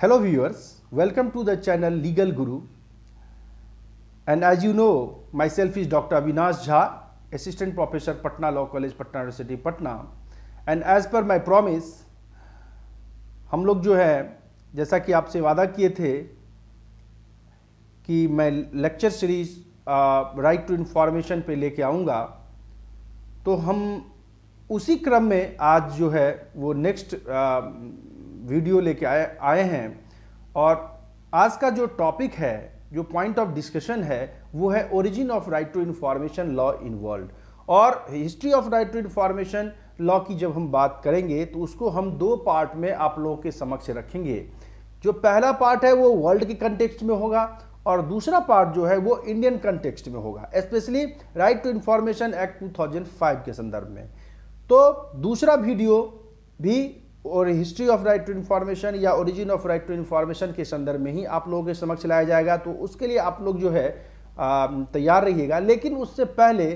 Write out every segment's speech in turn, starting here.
Hello viewers, welcome to the channel Legal Guru, and as you know, myself is Dr. Avinash Jha, Assistant Professor, Patna Law College, Patna University, Patna, and as per my promise, हम लोग जो है जैसा कि आपसे वादा किए थे कि मैं lecture series right to information पे लेके आऊँगा, तो हम उसी क्रम में आज जो है वो नेक्स्ट वीडियो लेके आए हैं। और आज का जो टॉपिक है, जो पॉइंट ऑफ डिस्कशन है, वो है origin of right to information law in world. और history of right to information law की जब हम बात करेंगे तो उसको हम दो पार्ट में आप लोगों के समक्ष रखेंगे। जो पहला पार्ट है वो वर्ल्ड के कंटेक्स्ट में होगा और दूसरा पार्ट जो है वो इंडियन कंटेक्स्ट में होगा, specially right to information act 2005 के संदर्भ में। तो दूसरा वीडियो भी और history of right to information या origin of right to information के संदर्भ में ही आप लोगों के समक्ष लाया जाएगा, तो उसके लिए आप लोग जो है तैयार रहिएगा। लेकिन उससे पहले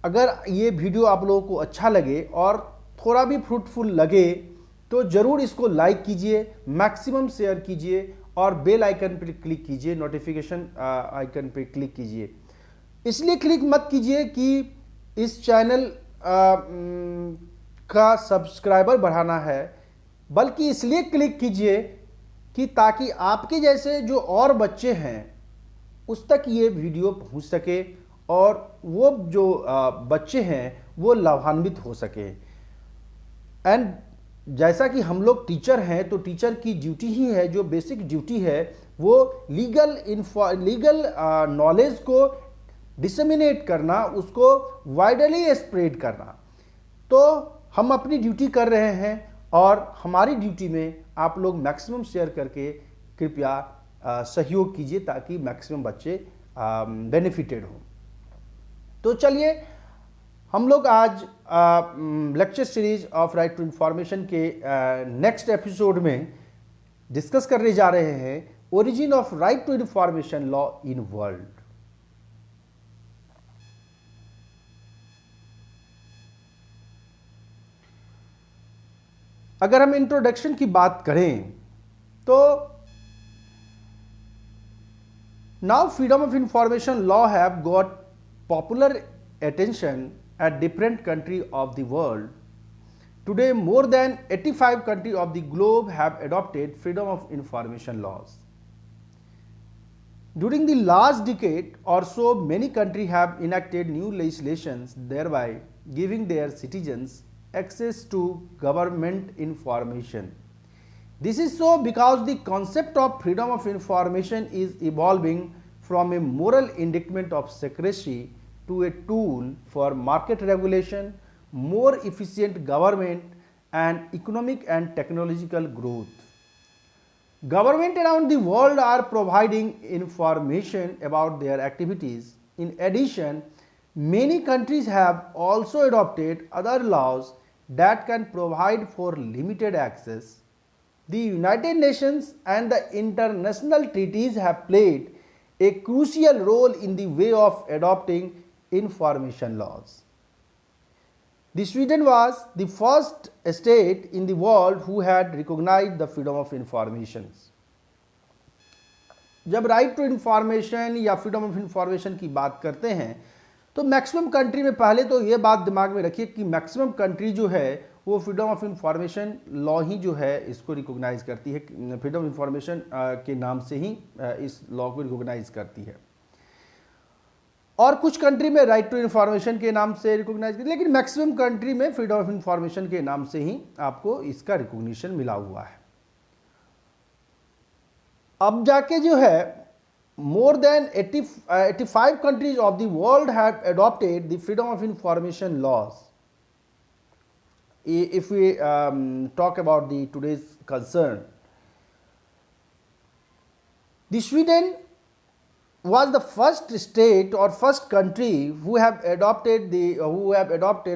अगर ये वीडियो आप लोगों को अच्छा लगे और थोड़ा भी फ्रूटफुल लगे तो ज़रूर इसको लाइक कीजिए, मैक्सिमम शेयर कीजिए और बेल आइकन पर क्लिक कीजिए, नोटिफिकेशन आइकन पर क्लिक कीजिए। इसलिए क्लिक मत कीजिए कि इस चैनल का सब्सक्राइबर बढ़ाना है, बल्कि इसलिए क्लिक कीजिए कि ताकि आपके जैसे जो और बच्चे हैं उस तक ये वीडियो पहुंच सके और वो जो बच्चे हैं वो लाभान्वित हो सके। एंड जैसा कि हम लोग टीचर हैं तो टीचर की ड्यूटी ही है, जो बेसिक ड्यूटी है वो लीगल नॉलेज को डिसेमिनेट करना, उसको वाइडली स्प्रेड करना। तो हम अपनी ड्यूटी कर रहे हैं और हमारी ड्यूटी में आप लोग मैक्सिमम शेयर करके कृपया सहयोग कीजिए ताकि मैक्सिमम बच्चे बेनिफिटेड हों। तो चलिए हम लोग आज lecture series of right to information के नेक्स्ट एपिसोड में डिस्कस करने जा रहे हैं origin of right to information law in world. अगर हम इंट्रोडक्शन की बात करें तो now freedom of information law have got popular attention at different country of the world. Today more than 85 country of the globe have adopted freedom of information laws. During the last decade or so, many countries have enacted new legislations, thereby giving their citizens access to government information. This is so because the concept of freedom of information is evolving from a moral indictment of secrecy to a tool for market regulation, more efficient government, and economic and technological growth. Governments around the world are providing information about their activities. In addition, many countries have also adopted other laws that can provide for limited access. The United Nations and the international treaties have played a crucial role in the way of adopting information laws. The Sweden was the first state in the world who had recognized the freedom of information. जब right to information या freedom of information की बात करते हैं तो maximum country में पहले तो ये बात दिमाग में रखिए कि मैक्सिमम कंट्री जो है वो फ्रीडम ऑफ इंफॉर्मेशन लॉ ही जो है इसको रिकॉग्नाइज करती है, फ्रीडम ऑफ इंफॉर्मेशन के नाम से ही इस लॉ को रिकॉग्नाइज करती है। और कुछ कंट्री में राइट टू इन्फॉर्मेशन के नाम से रिकॉग्नाइज करती है, लेकिन मैक्सिमम कंट्री में फ्रीडम ऑफ इंफॉर्मेशन के नाम से ही आपको इसका रिकॉग्निशन मिला हुआ है। अब जाके जो है more than 85 countries of the world have adopted the freedom of information laws. If we talk about the today's concern, the Sweden was the first state or first country who have adopted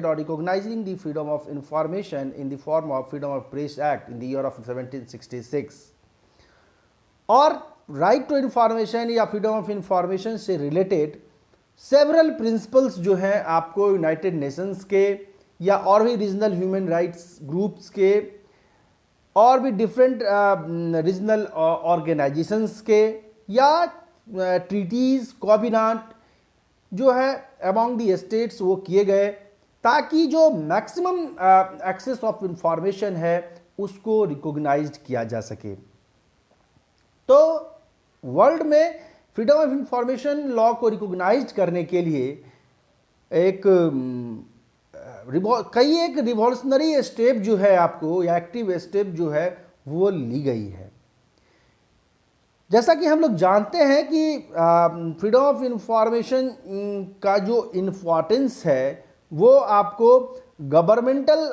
or recognizing the freedom of information in the form of Freedom of Press Act in the year of 1766. और right to information या freedom of information से related several principles जो हैं आपको United Nations के या और भी रीजनल ह्यूमन राइट्स ग्रुप्स के और भी डिफरेंट रीजनल ऑर्गेनाइजेशंस के, या ट्रीटीज कॉबिनाट जो है अमॉन्ग दी स्टेट्स वो किए गए, ताकि जो मैक्सिमम एक्सेस ऑफ इंफॉर्मेशन है उसको रिकॉग्नाइज्ड किया जा सके। तो वर्ल्ड में फ्रीडम ऑफ इंफॉर्मेशन लॉ को रिकॉग्नाइज्ड करने के लिए एक कई एक रिवॉल्यूशनरी स्टेप जो है आपको, या एक्टिव स्टेप जो है वो ली गई है। जैसा कि हम लोग जानते हैं कि फ्रीडम ऑफ इंफॉर्मेशन का जो इम्पोर्टेंस है वो आपको गवर्नमेंटल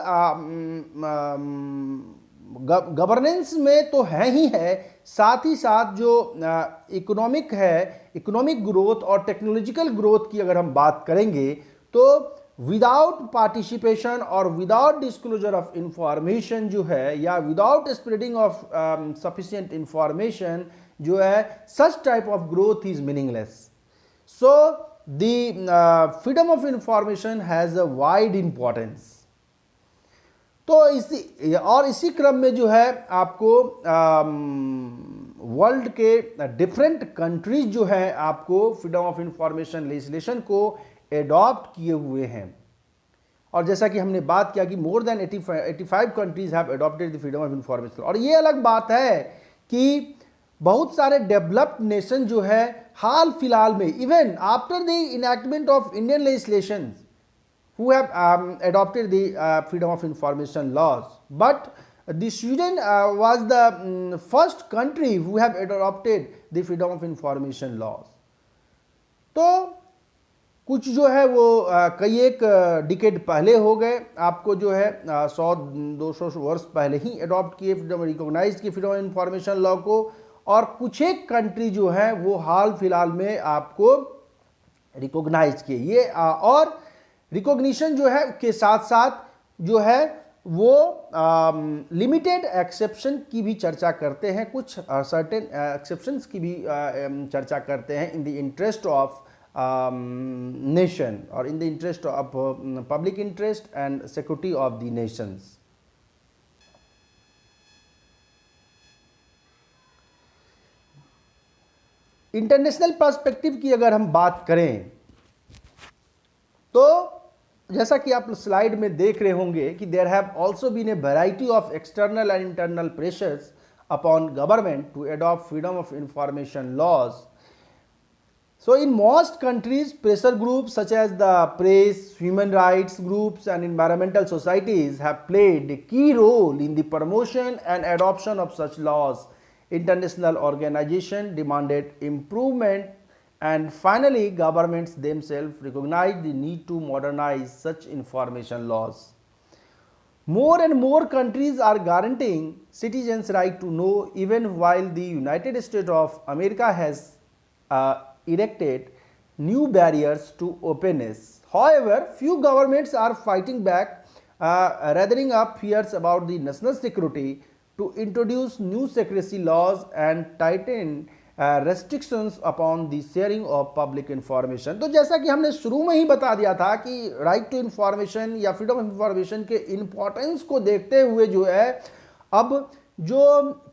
गवर्नेंस में तो है ही है, साथ ही साथ जो इकोनॉमिक है, इकोनॉमिक ग्रोथ और टेक्नोलॉजिकल ग्रोथ की अगर हम बात करेंगे, तो विदाउट पार्टिसिपेशन और विदाउट डिस्क्लोजर ऑफ इंफॉर्मेशन जो है, या without spreading of sufficient information जो है, such type of growth is meaningless. So the freedom of information has a wide importance. तो इसी क्रम में जो है आपको वर्ल्ड के डिफरेंट कंट्रीज जो है आपको फ्रीडम ऑफ इंफॉर्मेशन लेजिस्लेशन को एडॉप्ट किए हुए हैं। और जैसा कि हमने बात किया कि मोर than 85 countries have adopted the freedom of information. और ये अलग बात है कि बहुत सारे डेवलप्ड नेशन जो है हाल फिलहाल में, even after the enactment of Indian legislation, who have adopted the freedom of information laws, but the Sweden was the first country who have adopted the freedom of information laws. तो कुछ जो है वो कई एक डिकेड पहले हो गए, आपको जो है 100-200 वर्ष पहले ही अडॉप्ट किए, फ्रीडम रिकॉग्नाइज किए फ्रीडम ऑफ इंफॉर्मेशन लॉ को, और कुछ एक कंट्री जो है वो हाल फिलहाल में आपको रिकॉग्नाइज किए। ये और रिकॉग्निशन जो है के साथ साथ जो है वो लिमिटेड एक्सेप्शन की भी चर्चा करते हैं, कुछ सर्टेन एक्सेप्शंस की भी चर्चा करते हैं in the interest of nation और in the interest of public interest and security of the nations. International perspective की अगर हम बात करें तो जैसा कि आप स्लाइड में देख रहे होंगे कि there have also been a variety of external and internal pressures upon government to adopt freedom of information laws. So in most countries, pressure groups such as the press, human rights groups and environmental societies have played a key role in the promotion and adoption of such laws. International organizations demanded improvement, and finally governments themselves recognized the need to modernize such information laws. More and more countries are guaranteeing citizens' right to know, even while the United States of America has erected new barriers to openness. However, few governments are fighting back, rathering up fears about the national security to introduce new secrecy laws and tighten restrictions upon the sharing of public information. तो जैसा कि हमने शुरू में ही बता दिया था कि राइट टू इंफॉर्मेशन या फ्रीडम ऑफ इंफॉर्मेशन के इम्पोर्टेंस को देखते हुए जो है अब जो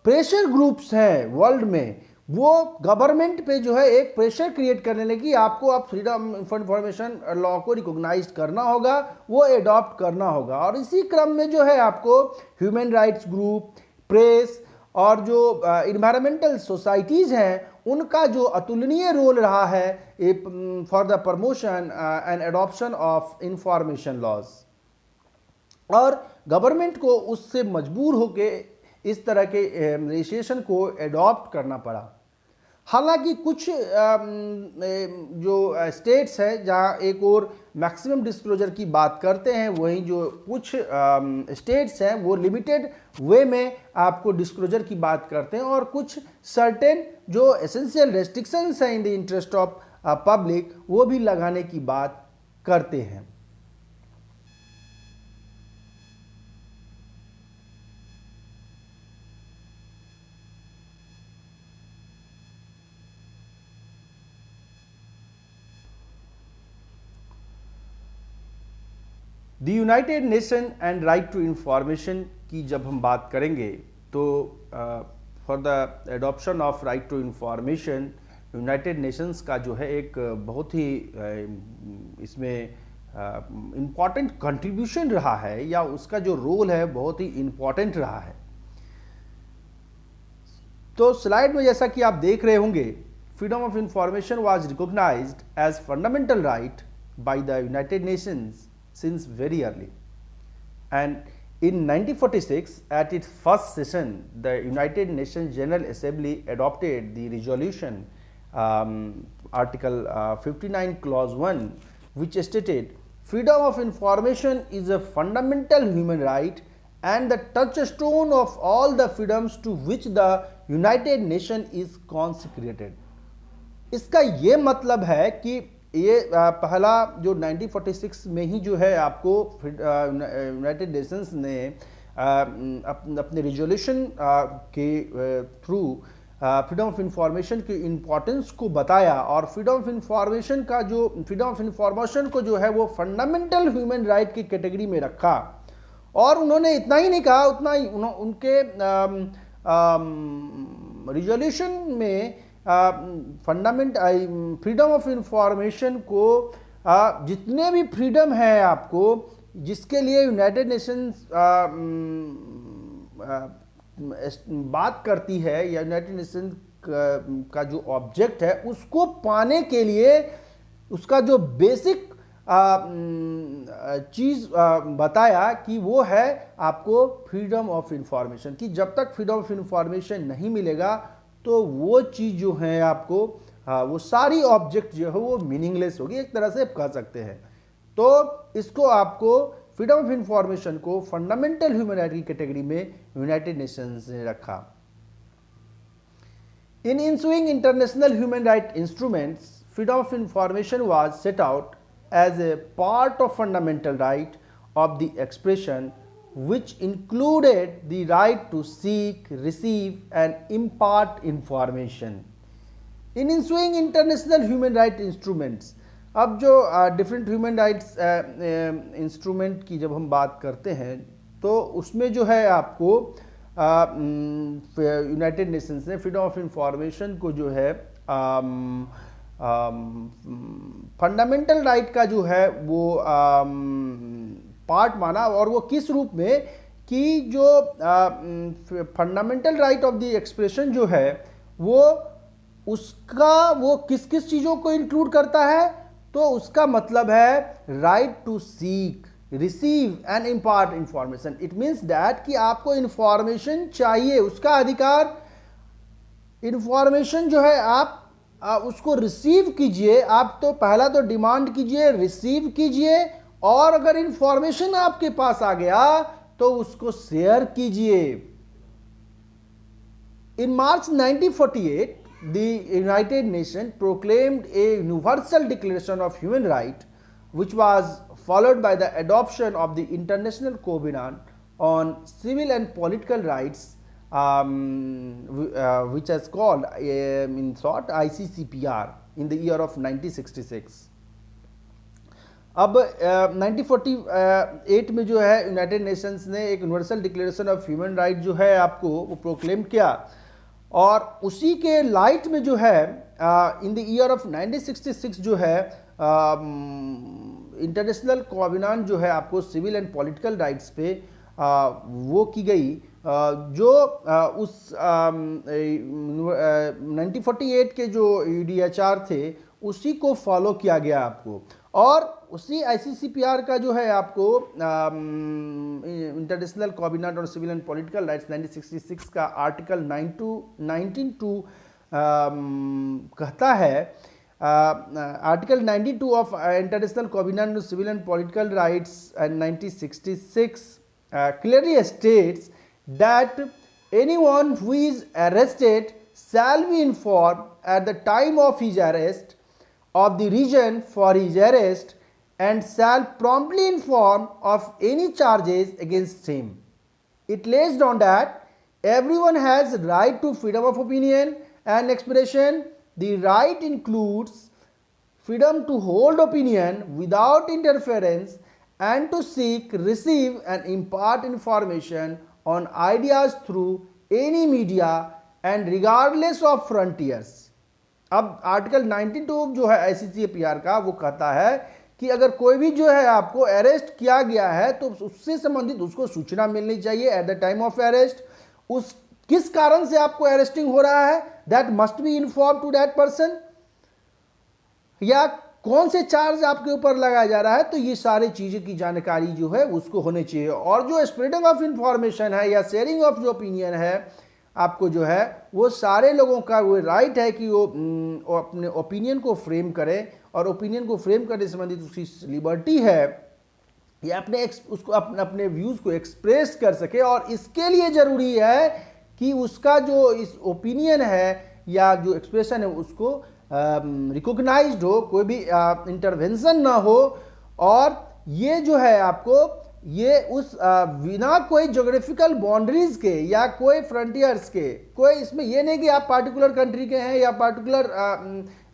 प्रेशर ग्रुप्स हैं वर्ल्ड में, वो गवर्नमेंट पे जो है एक प्रेशर क्रिएट करने लगी, आपको अब फ्रीडम ऑफ इंफॉर्मेशन लॉ को रिकॉग्नाइज करना होगा, वो एडॉप्ट करना होगा। और इसी क्रम में जो है आपको ह्यूमन राइट्स ग्रुप, प्रेस और जो इन्वायरमेंटल सोसाइटीज़ हैं, उनका जो अतुलनीय रोल रहा है for the promotion and adoption of information laws. और गवर्नमेंट को उससे मजबूर होके इस तरह के लेजिस्लेशन को एडॉप्ट करना पड़ा। हालांकि कुछ जो स्टेट्स हैं जहां एक और मैक्सिमम डिस्क्लोजर की बात करते हैं, वहीं जो कुछ स्टेट्स हैं वो लिमिटेड वे में आपको डिस्क्लोजर की बात करते हैं, और कुछ सर्टेन जो एसेंशियल रेस्ट्रिक्शंस हैं in the interest of public वो भी लगाने की बात करते हैं। The United Nation and right to information की जब हम बात करेंगे तो for the adoption of right to information United Nations का जो है एक बहुत ही इसमें इम्पॉर्टेंट कंट्रीब्यूशन रहा है, या उसका जो रोल है बहुत ही इम्पॉर्टेंट रहा है। तो स्लाइड में जैसा कि आप देख रहे होंगे, freedom of information was recognised as fundamental right by the United Nations since very early, and in 1946 at its first session the United Nations General Assembly adopted the resolution article 59 clause 1, which stated freedom of information is a fundamental human right and the touchstone of all the freedoms to which the United Nations is consecrated। इसका ये मतलब है कि ये पहला जो 1946 में ही जो है आपको यूनाइटेड नेशंस ने अपने रिजोल्यूशन के थ्रू फ्रीडम ऑफ इंफॉर्मेशन की इम्पोर्टेंस को बताया, और फ्रीडम ऑफ इंफॉर्मेशन को जो है वो फंडामेंटल ह्यूमन राइट की कैटेगरी में रखा। और उन्होंने इतना ही नहीं कहा, उतना ही उनके रिजोल्यूशन में फ्रीडम ऑफ इंफॉर्मेशन को जितने भी फ्रीडम है आपको, जिसके लिए यूनाइटेड नेशंस बात करती है या यूनाइटेड नेशंस का जो ऑब्जेक्ट है उसको पाने के लिए उसका जो बेसिक चीज़ बताया कि वो है आपको फ्रीडम ऑफ इंफॉर्मेशन, कि जब तक फ्रीडम ऑफ इंफॉर्मेशन नहीं मिलेगा तो वो चीज़ जो है आपको वो सारी ऑब्जेक्ट जो है वो मीनिंगलेस होगी, एक तरह से कह सकते हैं। तो इसको आपको फ्रीडम ऑफ इंफॉर्मेशन को फंडामेंटल ह्यूमन राइट की कैटेगरी में यूनाइटेड नेशंस ने रखा। In ensuing international human right instruments freedom of information was set out as a part of fundamental right of the expression, which included the right to seek, receive and impart information. In ensuing international human rights instruments, अब जो different human rights instrument की जब हम बात करते हैं तो उसमें जो है आपको यूनाइटेड नेशंस ने फ्रीडम ऑफ इंफॉर्मेशन को जो है फंडामेंटल राइट का जो है वो पार्ट माना। और वो किस रूप में कि जो fundamental right of the expression जो है वो किस किस चीज़ों को इंक्लूड करता है, तो उसका मतलब है right to seek, receive and impart information. It means that कि आपको इंफॉर्मेशन चाहिए, उसका अधिकार, इंफॉर्मेशन जो है आप उसको रिसीव कीजिए। आप तो पहला तो डिमांड कीजिए, रिसीव कीजिए, और अगर इंफॉर्मेशन आपके पास आ गया तो उसको शेयर कीजिए। इन मार्च 1948 the United Nations proclaimed a universal declaration of human right, which was followed by the adoption of the International Covenant on Civil and Political Rights, which is called in short ICCPR in the year of 1966. अब 1948 में जो है United Nations ने एक universal declaration of human right जो है आपको वो प्रोक्लेम किया, और उसी के लाइट में जो है इन द ईयर ऑफ 1966 जो है इंटरनेशनल कोवेनेंट जो है आपको सिविल एंड पॉलिटिकल राइट्स पे वो की गई, जो उस 1948 के जो यूडीएचआर थे उसी को फॉलो किया गया आपको। और उसी आईसीसीपीआर का जो है आपको international covenant on civil and political rights 1966 का आर्टिकल 19(2) कहता है, article 92 of international covenant on civil and political rights and 1966 clearly states that anyone who is arrested shall be informed at the time of his arrest of the reason for his arrest and shall promptly inform of any charges against him. It lays down that everyone has right to freedom of opinion and expression. The right includes freedom to hold opinion without interference and to seek, receive and impart information on ideas through any media and regardless of frontiers। अब article 92 जो है ICCPR का वो कहता है कि अगर कोई भी जो है आपको अरेस्ट किया गया है तो उससे संबंधित उसको सूचना मिलनी चाहिए at the time of arrest. उस किस कारण से आपको अरेस्टिंग हो रहा है, that must be inform to that person, या कौन से चार्ज आपके ऊपर लगाया जा रहा है, तो ये सारी चीजें की जानकारी जो है उसको होनी चाहिए। और जो स्प्रेडिंग ऑफ इंफॉर्मेशन है या शेयरिंग ऑफ जो ओपिनियन है आपको जो है वो सारे लोगों का वो राइट है कि वो अपने ओपिनियन को फ्रेम करें, और ओपिनियन को फ्रेम करने से संबंधित उसकी लिबर्टी है या उसको अपने व्यूज़ को एक्सप्रेस कर सके। और इसके लिए ज़रूरी है कि उसका जो इस ओपिनियन है या जो एक्सप्रेशन है उसको रिकॉग्नाइज्ड हो, कोई भी इंटरवेंशन ना हो। और ये जो है आपको ये उस बिना कोई ज्योग्राफिकल बाउंड्रीज के या कोई फ्रंटियर्स के, कोई इसमें ये नहीं कि आप पार्टिकुलर कंट्री के हैं या पार्टिकुलर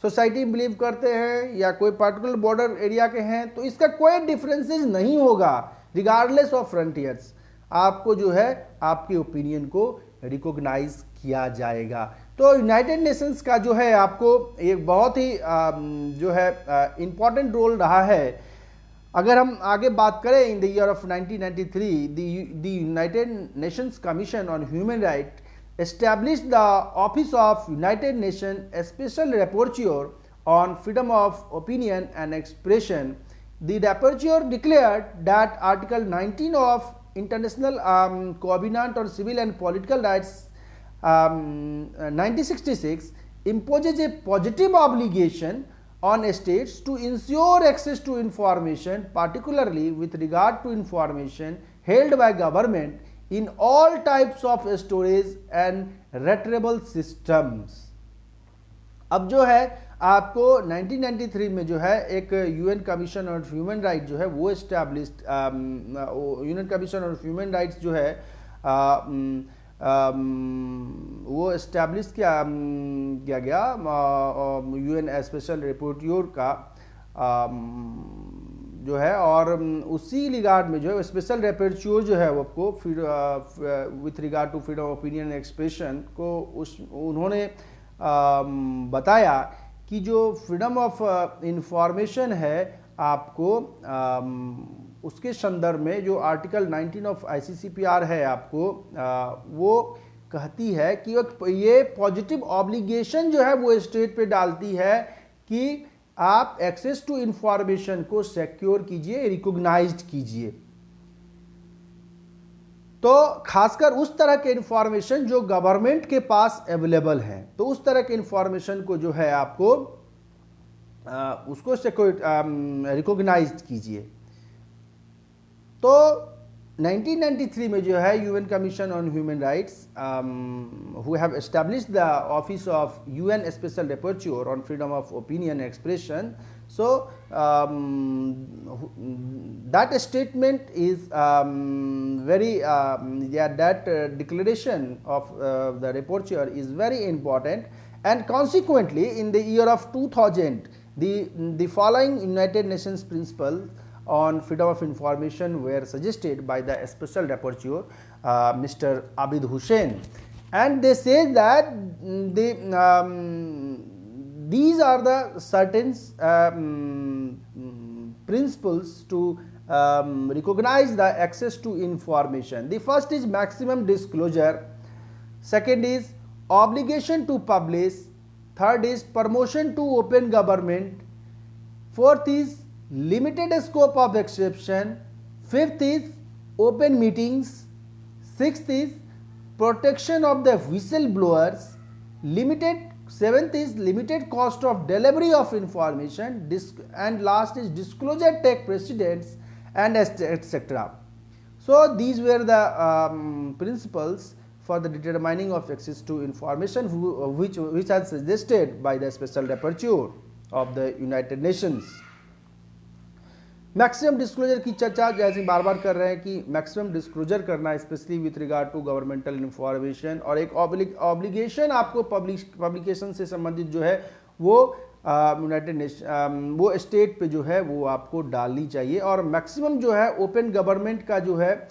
सोसाइटी में बिलीव करते हैं या कोई पार्टिकुलर बॉर्डर एरिया के हैं, तो इसका कोई डिफरेंसेस नहीं होगा रिगार्डलेस ऑफ फ्रंटियर्स। आपको जो है आपके ओपिनियन को रिकॉग्नाइज किया जाएगा। तो यूनाइटेड नेशंस का जो है आपको एक बहुत ही जो है इम्पॉर्टेंट रोल रहा है। अगर हम आगे बात करें, in the year of 1993 the United Nations commission on human right established the Office of United Nations Special Rapporteur on Freedom of Opinion and Expression. The rapporteur declared that Article 19 of International Covenant on Civil and Political Rights 1966 imposes a positive obligation on states to ensure access to information, particularly with regard to information held by government in all types of storage and retrievable systems। अब जो है आपको 1993 में जो है एक UN commission on human right जो है वो established, UN commission on human rights जो है वो एस्टैब्लिश किया गया यूएन स्पेशल रिपोर्टर का जो है। और उसी रिगार्ड में जो है स्पेशल रेपोर्ट्योर जो है वो आपको फिर with regard to freedom of opinion expression को उन्होंने बताया कि जो फ्रीडम ऑफ इंफॉर्मेशन है आपको उसके संदर्भ में जो आर्टिकल 19 ऑफ ICCPR है आपको वो कहती है कि ये पॉजिटिव ऑब्लिगेशन जो है वो स्टेट पे डालती है कि आप एक्सेस टू इंफॉर्मेशन को सिक्योर कीजिए, रिकॉग्नाइज्ड कीजिए। तो खासकर उस तरह के इंफॉर्मेशन जो गवर्नमेंट के पास अवेलेबल है, तो उस तरह के इंफॉर्मेशन को जो है आपको उसको सिक्योर रिकॉग्नाइज्ड कीजिए। तो 1993 में जो है UN commission on human rights who have established the office of UN special rapporteur on freedom of opinion and expression, so that statement is very that declaration of the rapporteur is very important, and consequently in the year of 2000 the following United Nations principles on freedom of information were suggested by the special rapporteur Mr. Abid Hussain, and they say that these are the certain principles to recognize the access to information. The first is maximum disclosure, second is obligation to publish, third is promotion to open government, fourth is limited scope of exception, fifth is open meetings, sixth is protection of the whistleblowers, seventh is limited cost of delivery of information, and last is disclosure take precedence, and etc. So these were the principles for the determining of access to information which are suggested by the special rapporteur of the United Nations. Maximum disclosure की चर्चा जैसे बार बार कर रहे हैं कि maximum disclosure करना specially with regard to governmental information, और एक ऑब्लिगेशन आपको पब्लिकेशन से संबंधित जो है वो यूनाइटेड नेशन वो स्टेट पे जो है वो आपको डालनी चाहिए। और मैक्सिमम जो है ओपन गवर्नमेंट का जो है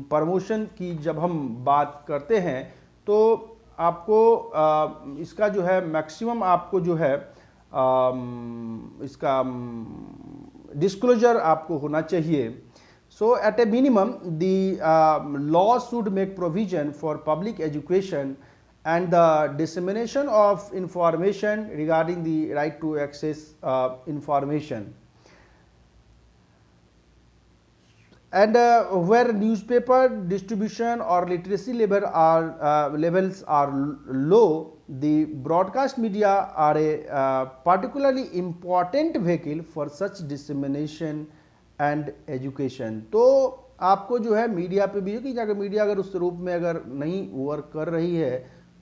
प्रमोशन की जब हम बात करते हैं तो आपको इसका जो है मैक्सिमम आपको जो है इसका डिस्क्लोजर आपको होना चाहिए. So at a minimum the law should make provision for public education and the dissemination of information regarding the right to access information. And where newspaper distribution or literacy levels are low, the broadcast media are a particularly important vehicle for such dissemination and education. तो आपको जो है media पे भी कि अगर media अगर उस रूप में अगर नहीं वर्क कर रही है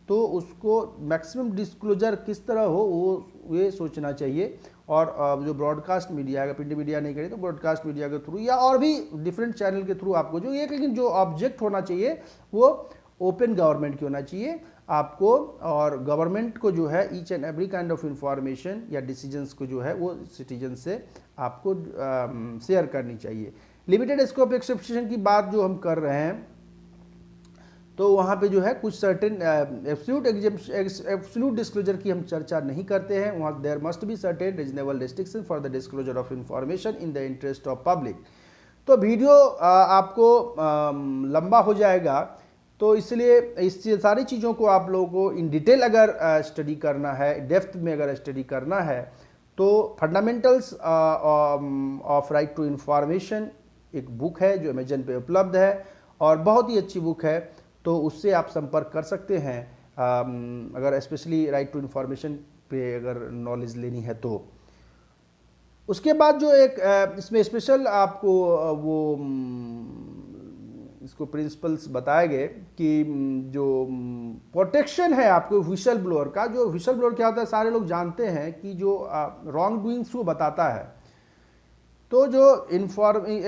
तो उसको मैक्सिमम डिस्क्लोजर किस तरह हो वो ये सोचना चाहिए. और जो ब्रॉडकास्ट मीडिया अगर प्रिंट मीडिया नहीं करे तो ब्रॉडकास्ट मीडिया के थ्रू या और भी डिफरेंट चैनल के थ्रू आपको जो एक लेकिन जो ऑब्जेक्ट होना चाहिए वो ओपन गवर्नमेंट की होना चाहिए आपको. और गवर्नमेंट को जो है each and every kind of information या डिसीजंस को जो है वो सिटीजन से आपको शेयर करनी चाहिए. लिमिटेड स्कोप एक्सेप्शन की बात जो हम कर रहे हैं तो वहाँ पे जो है कुछ सर्टेन एब्सोल्यूट डिस्क्लोजर की हम चर्चा नहीं करते हैं. वहाँ there must be certain reasonable restriction for the disclosure of information in the interest of public. तो वीडियो आपको लंबा हो जाएगा तो इसलिए इस सारी चीज़ों को आप लोगों को इन डिटेल अगर स्टडी करना है, डेप्थ में अगर स्टडी करना है तो fundamentals of right to information एक बुक है जो अमेजन पे उपलब्ध है और बहुत ही अच्छी बुक है. तो उससे आप संपर्क कर सकते हैं अगर स्पेशली राइट टू इंफॉर्मेशन पे अगर नॉलेज लेनी है तो. उसके बाद जो एक इसमें स्पेशल आपको वो इसको प्रिंसिपल्स बताए गए कि जो प्रोटेक्शन है आपको विशल ब्लोअर का. जो विशल ब्लोअर क्या होता है सारे लोग जानते हैं कि जो रॉन्ग डूइंग्स वो बताता है. तो जो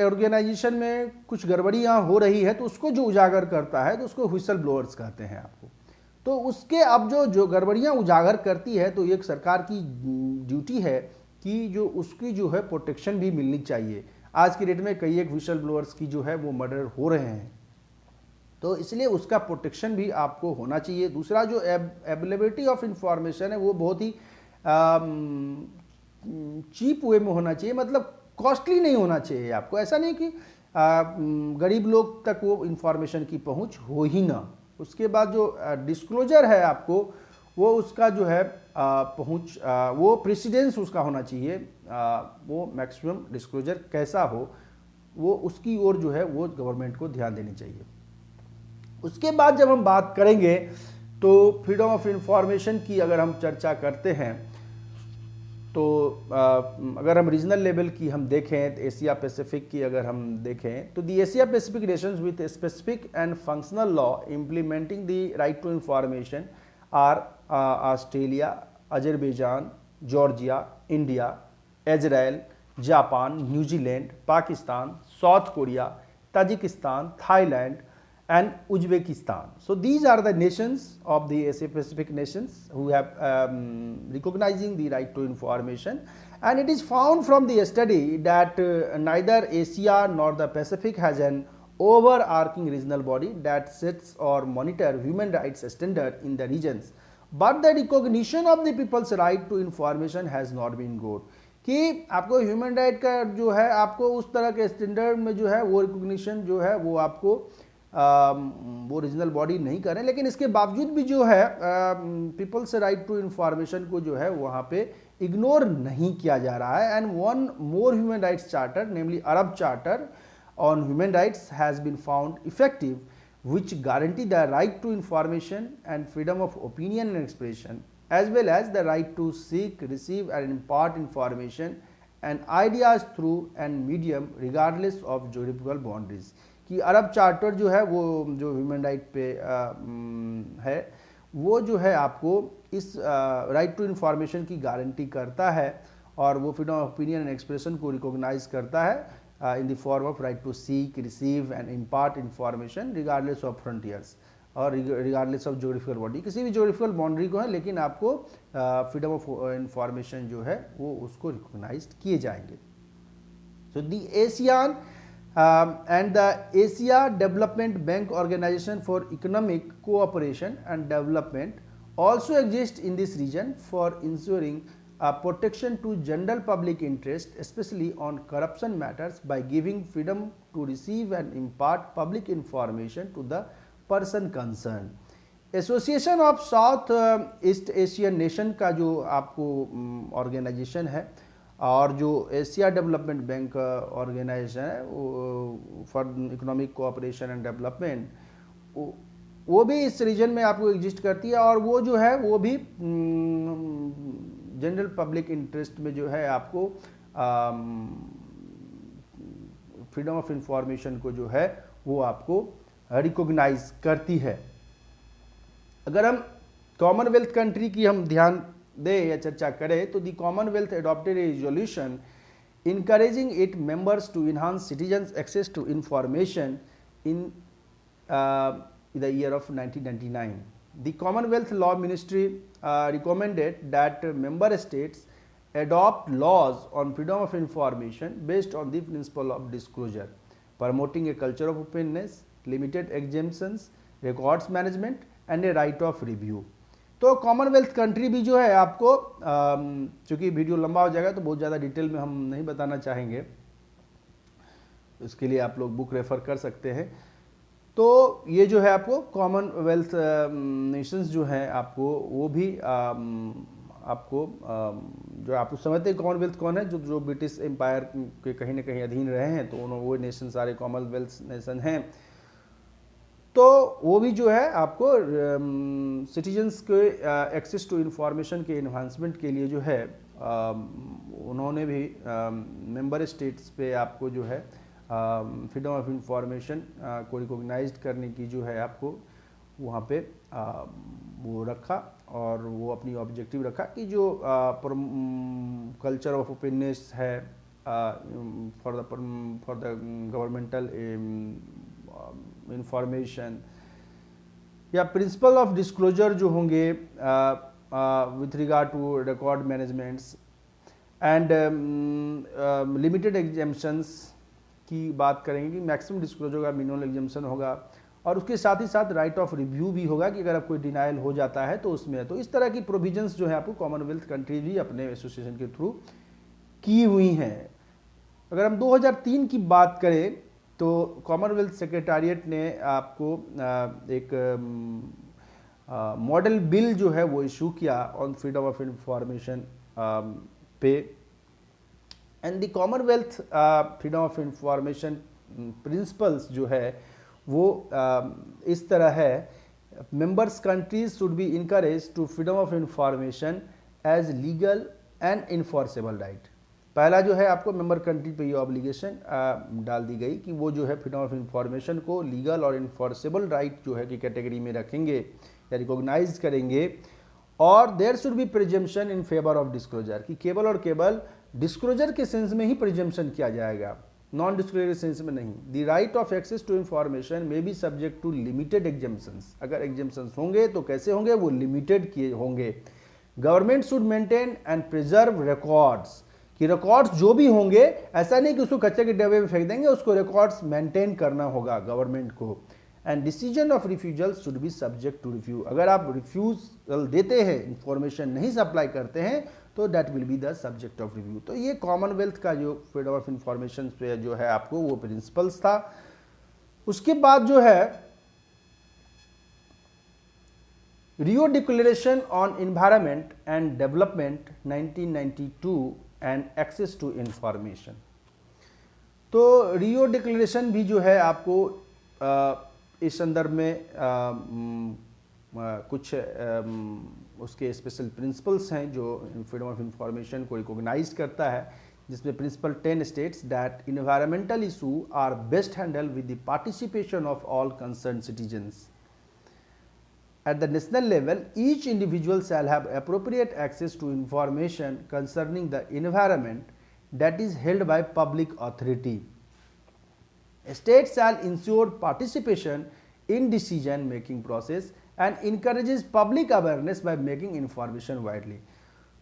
ऑर्गेनाइजेशन में कुछ गड़बड़ियाँ हो रही है तो उसको जो उजागर करता है तो उसको व्हिसल ब्लोअर्स कहते हैं आपको. तो उसके अब जो गड़बड़ियाँ उजागर करती है तो एक सरकार की ड्यूटी है कि जो उसकी जो है प्रोटेक्शन भी मिलनी चाहिए. आज की डेट में कई एक व्हिसल ब्लोअर्स की जो है वो मर्डर हो रहे हैं तो इसलिए उसका प्रोटेक्शन भी आपको होना चाहिए. दूसरा जो अवेलेबिलिटी ऑफ इंफॉर्मेशन है वो बहुत ही चीप वे में होना चाहिए, मतलब कॉस्टली नहीं होना चाहिए आपको. ऐसा नहीं कि गरीब लोग तक वो इंफॉर्मेशन की पहुंच हो ही ना. उसके बाद जो डिस्क्लोजर है आपको वो उसका जो है पहुंच वो प्रेसिडेंस उसका होना चाहिए. वो मैक्सिमम डिस्क्लोजर कैसा हो वो उसकी ओर जो है वो गवर्नमेंट को ध्यान देनी चाहिए. उसके बाद जब हम बात करेंगे तो फ्रीडम ऑफ इंफॉर्मेशन की अगर हम चर्चा करते हैं तो अगर हम रीजनल लेवल की हम देखें तो एशिया पैसिफिक की अगर हम देखें तो the Asia Pacific nations with specific and functional law implementing the right to information are Australia, Azerbaijan, Georgia, India, Israel, Japan, New Zealand, Pakistan, South Korea, Tajikistan, Thailand and Uzbekistan. So these are the nations of the Asia Pacific nations who have recognizing the right to information, and it is found from the study that neither Asia nor the Pacific has an overarching regional body that sets or monitor human rights standard in the regions, but the recognition of the people's right to information has not been good. कि आपको human right का जो है आपको उस तरह के standard में जो है वो रिकॉग्निशन जो है वो आपको वो रीजनल बॉडी नहीं करें, लेकिन इसके बावजूद भी जो है पीपल्स राइट टू इंफॉर्मेशन को जो है वहाँ पे इग्नोर नहीं किया जा रहा है. And one more human rights charter namely Arab charter on human rights has been found effective which guarantee the right to information and freedom of opinion and expression as well as the right to seek, receive and impart information and ideas through and medium regardless of geographical boundaries. कि अरब charter जो है वो जो human right पे है वो जो है आपको इस राइट टू इंफॉर्मेशन की गारंटी करता है और वो freedom of opinion and expression को रिकॉग्नाइज करता है in the form of right to seek, receive and impart information regardless of frontiers और रिगार्डलेस ऑफ ज्योग्राफिकल बॉडी. किसी भी ज्योग्राफिकल बाउंड्री को है लेकिन आपको फ्रीडम ऑफ इंफॉर्मेशन जो है वो उसको रिकॉग्नाइज किए जाएंगे. सो दी Asian and the Asia Development Bank Organization for Economic Cooperation and Development also exists in this region for ensuring protection to general public interest, especially on corruption matters, by giving freedom to receive and impart public information to the person concerned. Association of south east Asian nation का जो आपको organisation है और जो Asia development bank organisation है for economic cooperation and development, वो भी इस रीजन में आपको एग्जिस्ट करती है और वो जो है वो भी जनरल पब्लिक इंटरेस्ट में जो है आपको फ्रीडम ऑफ इंफॉर्मेशन को जो है वो आपको रिकॉग्नाइज करती है। अगर हम कॉमनवेल्थ कंट्री की हम ध्यान दें या चर्चा करें तो the Commonwealth adopted A resolution encouraging its members to enhance citizens' access to information in the year of 1999. The Commonwealth Law Ministry recommended that member states adopt laws on freedom of information based on the principle of disclosure, promoting a culture of openness, limited exemptions, records management and a right of review. तो Commonwealth country भी जो है आपको चूँकि video लंबा हो जाएगा तो बहुत ज़्यादा डिटेल में हम नहीं बताना चाहेंगे, इसके लिए आप लोग बुक रेफ़र कर सकते हैं। तो ये जो है आपको कॉमनवेल्थ नेशंस जो हैं आपको वो भी आपको जो आप समझते हैं कॉमनवेल्थ कौन है, जो ब्रिटिश एम्पायर के कहीं ना कहीं अधीन रहे हैं, तो वो नेशन सारे कॉमनवेल्थ नेशन हैं। तो वो भी जो है आपको सिटीजन्स के एक्सेस टू इंफॉर्मेशन के इन्हांसमेंट के लिए जो है उन्होंने भी मेंबर स्टेट्स पे आपको जो है फ्रीडम ऑफ इंफॉर्मेशन को रिकॉग्नाइज्ड करने की जो है आपको वहाँ पे वो रखा और वो अपनी ऑब्जेक्टिव रखा कि जो कल्चर ऑफ ओपननेस है फॉर द गवर्नमेंटल इंफॉर्मेशन या प्रिंसिपल ऑफ डिस्क्लोजर जो होंगे with regard to record managements and limited exemptions की बात करेंगे कि मैक्सिमम डिस्क्लोजर का मिनिमम एग्जेम्पशन होगा और उसके साथ ही साथ राइट ऑफ रिव्यू भी होगा कि अगर आप कोई डिनाइल हो जाता है तो उसमें, तो इस तरह की प्रोविजंस जो है आपको कॉमनवेल्थ कंट्री भी अपने एसोसिएशन के थ्रू की हुई हैं। अगर हम 2003 की बात करें तो कॉमनवेल्थ सेक्रेटारिएट ने आपको एक मॉडल बिल जो है वो इशू किया ऑन फ्रीडम ऑफ इंफॉर्मेशन पे, and the Commonwealth freedom of information principles जो है वो इस तरह है, members countries should be encourage to freedom of information as legal and enforceable right. पहला जो है आपको मेंबर कंट्री पे ये ऑब्लिगेशन डाल दी गई कि वो जो है फ्रीडम ऑफ इंफॉर्मेशन को लीगल और इन्फोर्सेबल राइट जो है कि कैटेगरी में रखेंगे या रिकॉग्नाइज करेंगे, और there should be presumption in favour of disclosure, कि केवल और केवल डिस्क्लोजर के सेंस में ही प्रिजम्पशन किया जाएगा, नॉन डिस्क्लोजर सेंस में नहीं। The right of access to information may be subject to limited exemptions, अगर एग्जेम्पशंस होंगे तो कैसे होंगे, वो लिमिटेड किए होंगे। Government should maintain and preserve records, कि रिकॉर्ड्स जो भी होंगे ऐसा नहीं कि उसको कच्चे के डब्बे में फेंक देंगे, उसको रिकॉर्ड्स मेंटेन करना होगा गवर्नमेंट को। And decision of refusal should be subject to review, अगर आप रिफ्यूजल देते हैं, इंफॉर्मेशन नहीं सप्लाई करते हैं तो that will be the subject of review. तो ये कॉमनवेल्थ का जो फ्रीडम ऑफ इंफॉर्मेशन पे जो है आपको वो प्रिंसिपल्स था। उसके बाद जो है Rio declaration on environment and development 1992 and access to information. तो रियो डिक्लेरेशन भी जो है आपको इस संदर्भ में कुछ उसके स्पेशल प्रिंसिपल्स हैं जो फ्रीडम ऑफ इंफॉर्मेशन को रिकॉग्नाइज करता है, जिसमें principle 10 states that environmental issue are best handle with the participation of all concern citizens. At the national level, each individual shall have appropriate access to information concerning the environment that is held by public authority. State shall ensure participation in decision-making process and encourages public awareness by making information widely.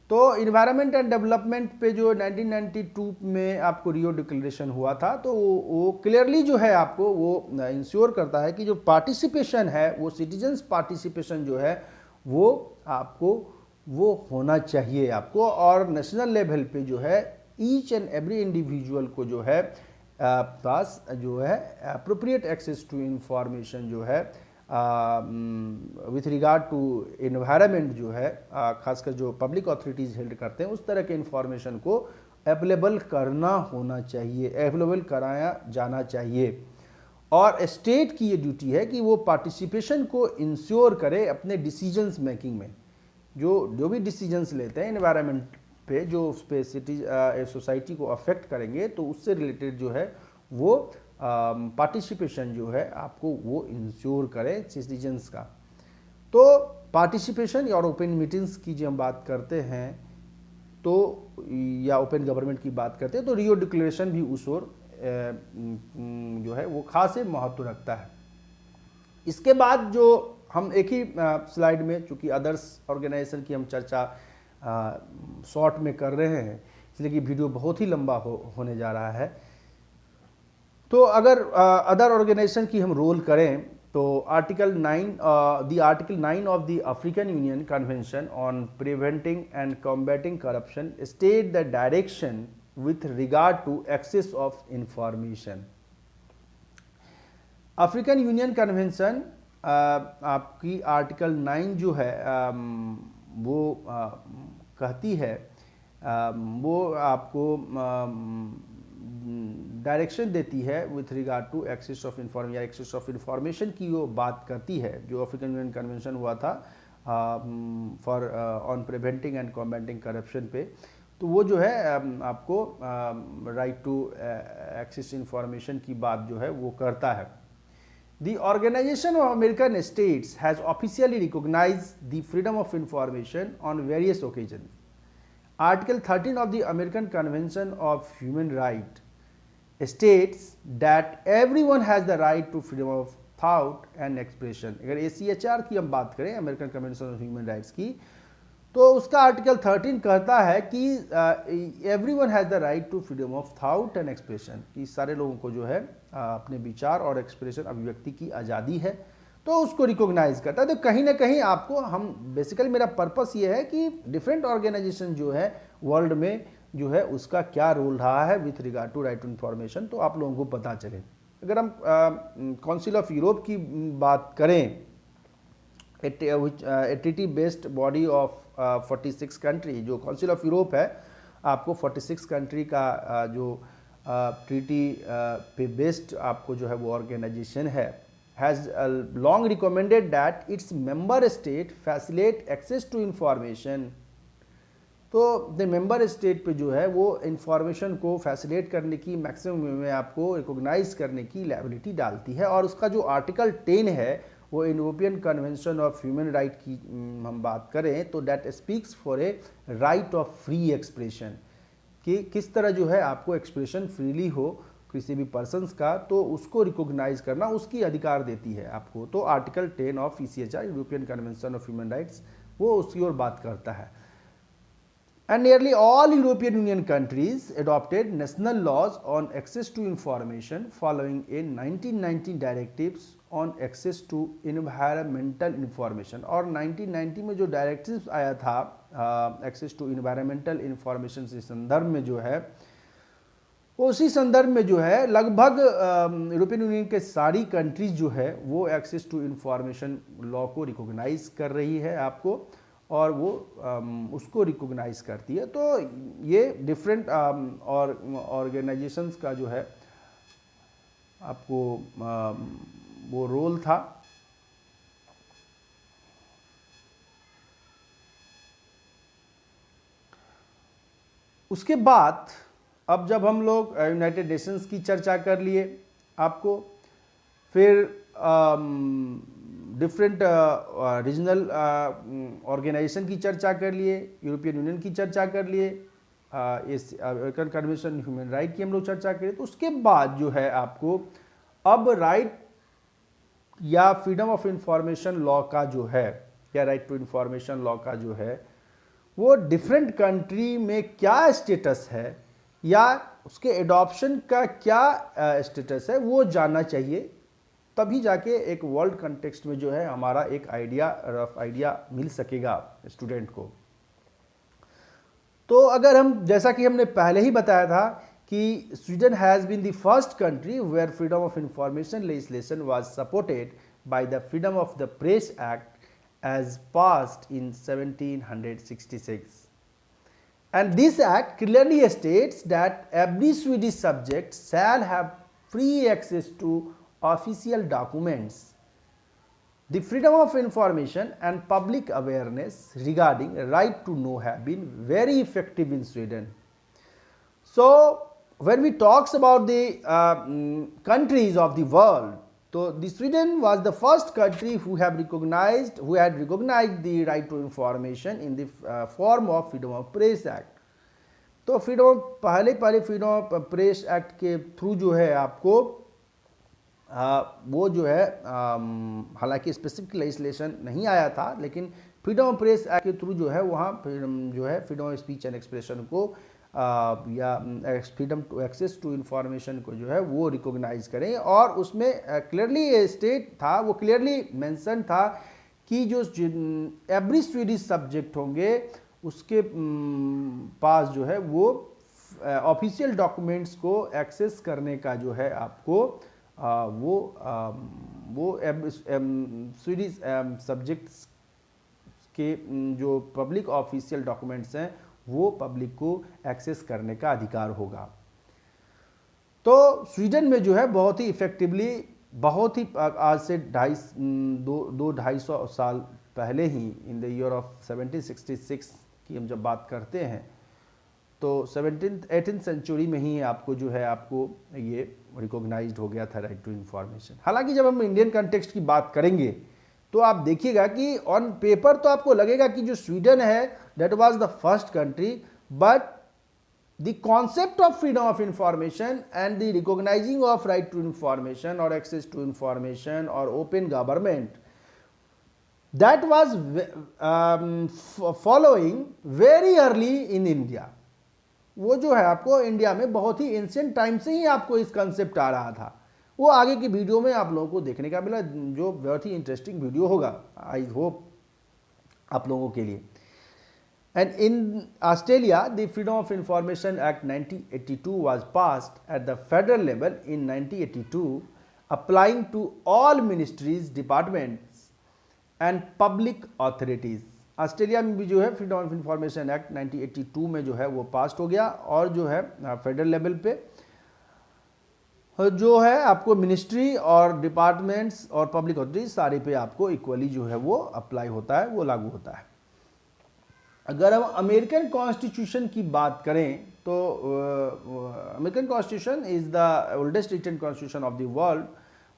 तो environment and development पे जो 1992 में आपको Rio declaration हुआ था, तो वो clearly जो है आपको वो इंश्योर करता है कि जो पार्टिसिपेशन है वो सिटीजन्स पार्टिसिपेशन जो है वो आपको वो होना चाहिए आपको, और नेशनल लेवल पे जो है ईच एंड एवरी इंडिविजुअल को जो है पास जो है अप्रोप्रिएट एक्सेस टू इंफॉर्मेशन जो है विथ रिगार्ड टू इन्वायरमेंट जो है खासकर जो पब्लिक अथॉरिटीज़ हेल्ड करते हैं उस तरह के इंफॉर्मेशन को अवेलेबल करना होना चाहिए, अवेलेबल कराया जाना चाहिए। और स्टेट की ये ड्यूटी है कि वो पार्टिसिपेशन को इंश्योर करे अपने डिसीजंस मेकिंग में, जो भी डिसीजंस लेते हैं इन्वायरमेंट पे, जो उस पे सोसाइटी को अफेक्ट करेंगे, तो उससे रिलेटेड जो है वो पार्टिसिपेशन जो है आपको वो इंश्योर करे सिटीजन्स का। तो पार्टिसिपेशन और ओपन मीटिंग्स की जब हम बात करते हैं तो या ओपन गवर्नमेंट की बात करते हैं तो रियो डिक्लेरेशन भी उस ओर जो है वो खास महत्व रखता है। इसके बाद जो हम एक ही स्लाइड में, चूंकि अदर्स ऑर्गेनाइजेशन की हम चर्चा शॉर्ट में कर रहे हैं इसलिए कि वीडियो बहुत ही लंबा होने जा रहा है, तो अगर अदर ऑर्गेनाइजेशन की हम रोल करें तो article 9 of the African Union convention on preventing and combating corruption state the direction with regard to access of information. African Union convention आपकी आर्टिकल 9 जो है वो कहती है, वो आपको डायरेक्शन देती है with regard to access of information या एक्सेस ऑफ इंफॉर्मेशन की वो बात करती है। जो अफ्रीकन यूनियन कन्वेंशन हुआ था for on preventing and combating corruption पे, तो वो जो है आपको राइट टू एक्सेस इंफॉर्मेशन की बात जो है वो करता है। The Organization of American States has officially recognized the freedom of information on various occasions. Article 13 of the American Convention of Human Rights states that everyone has the right to freedom of thought and expression. अगर ACHR की हम बात करें, American convention of human rights की, तो उसका article 13 कहता है कि everyone has the right to freedom of thought and expression, कि सारे लोगों को जो है अपने विचार और एक्सप्रेशन अभिव्यक्ति की आज़ादी है, तो उसको रिकॉग्नाइज करता है। तो कहीं ना कहीं आपको हम बेसिकली मेरा पर्पस ये है कि डिफरेंट ऑर्गेनाइजेशन जो है वर्ल्ड में जो है उसका क्या रोल रहा है with regard to right to information, तो आप लोगों को पता चले। अगर हम काउंसिल ऑफ यूरोप की बात करें, a treaty based body of 46 country, जो काउंसिल ऑफ यूरोप है आपको 46 कंट्री का जो ट्रीटी पे बेस्ड आपको जो है वो ऑर्गेनाइजेशन है, has long recommended that its member state facilitate access to information. तो द मेंबर स्टेट पे जो है वो इंफॉर्मेशन को फैसिलिटेट करने की, मैक्सिमम में आपको रिकॉग्नाइज करने की लायबिलिटी डालती है। और उसका जो आर्टिकल 10 है वो European convention of human right की हम बात करें तो that speaks for a right of free expression, कि किस तरह जो है आपको एक्सप्रेशन फ्रीली हो किसी भी पर्सन्स का, तो उसको रिकॉग्नाइज करना उसकी अधिकार देती है आपको। तो article 10 of ECHR European convention of human rights वो उसकी ओर बात करता है। And nearly all European Union countries adopted national laws on access to information following a 1990 directives on access to environmental information। और 1990 में जो डायरेक्टिव्स आया था एक्सेस टू इन्वायरमेंटल इंफॉर्मेशन के संदर्भ में जो है, उसी संदर्भ में जो है लगभग यूरोपियन यूनियन के सारी कंट्रीज जो है वो एक्सेस टू इंफॉर्मेशन लॉ को रिकॉग्नाइज कर रही है आपको, और वो उसको रिकॉग्नाइज करती है। तो ये डिफरेंट और ऑर्गेनाइजेशंस का जो है आपको वो रोल था। उसके बाद अब जब हम लोग यूनाइटेड नेशंस की चर्चा कर लिए आपको, फिर डिफरेंट रीजनल ऑर्गेनाइजेशन की चर्चा कर लिए, यूरोपियन यूनियन की चर्चा कर लिए, अमेरिकन कन्वेंशन ह्यूमन राइट की हम लोग चर्चा करें। तो उसके बाद जो है आपको अब राइट या फ्रीडम ऑफ इंफॉर्मेशन लॉ का जो है, या राइट टू इंफॉर्मेशन लॉ का जो है वो डिफरेंट कंट्री में क्या स्टेटस है या उसके एडॉप्शन का क्या स्टेटस है वो जानना चाहिए, तभी जाके एक वर्ल्ड कंटेक्स्ट में जो है हमारा एक आइडिया, रफ आइडिया मिल सकेगा स्टूडेंट को। तो अगर हम, जैसा कि हमने पहले ही बताया था कि Sweden has been the first country where freedom of information legislation was supported by the freedom of the press act as passed in 1766, and this act clearly states that every Swedish subject shall have free access to official documents. The freedom of information and public awareness regarding right to know have been very effective in Sweden. So when we talks about the countries of the world, so the Sweden was the first country who had recognized the right to information in the form of Freedom of Press Act. तो पहले freedom of press act के through जो है आपको वो जो है हालांकि स्पेसिफिक लेजिस्लेशन नहीं आया था, लेकिन फ्रीडम ऑफ प्रेस एक्ट के थ्रू जो है वहाँ जो है freedom of speech and expression को या freedom to access to information को जो है वो रिकॉग्नाइज करें। और उसमें क्लियरली स्टेट था, वो क्लियरली मेंशन था कि जो एवरी स्वीडिश सब्जेक्ट होंगे उसके पास जो है वो ऑफिशियल डॉक्यूमेंट्स को एक्सेस करने का जो है आपको वो स्वीडिश सब्जेक्ट्स के जो पब्लिक ऑफिशियल डॉक्यूमेंट्स हैं वो पब्लिक को एक्सेस करने का अधिकार होगा। तो स्वीडन में जो है बहुत ही इफेक्टिवली, बहुत ही आज से 250 साल पहले ही, इन द ईयर ऑफ 1766 की हम जब बात करते हैं, तो 18th सेंचुरी में ही आपको जो है आपको ये रिकॉग्नाइज्ड हो गया था राइट टू इंफॉर्मेशन। हालांकि जब हम इंडियन कंटेक्स्ट की बात करेंगे तो आप देखिएगा कि ऑन पेपर तो आपको लगेगा कि जो स्वीडन है that was the first country, but the concept of freedom of information and the recognising of right to information और एक्सेस टू इंफॉर्मेशन और open government, that was following very early in India. वो जो है आपको India में बहुत ही ancient time से ही आपको इस कंसेप्ट आ रहा था। वो आगे की वीडियो में आप लोगों को देखने का मिला, जो बहुत ही इंटरेस्टिंग वीडियो होगा, आई होप आप लोगों के लिए। And in Australia the freedom of information act 1982 was passed at the federal level in 1982, applying to all ministries, departments and public authorities. Australia में भी जो है फ्रीडम ऑफ इंफॉर्मेशन एक्ट 1982 में जो है वो पास हो गया, और जो है फेडरल लेवल पे जो है आपको मिनिस्ट्री और डिपार्टमेंट्स और पब्लिक अथॉरिटीज सारे पे आपको इक्वली जो है वो अप्लाई होता है, वो लागू होता है। अगर हम अमेरिकन कॉन्स्टिट्यूशन की बात करें तो American constitution is the oldest written constitution of the world,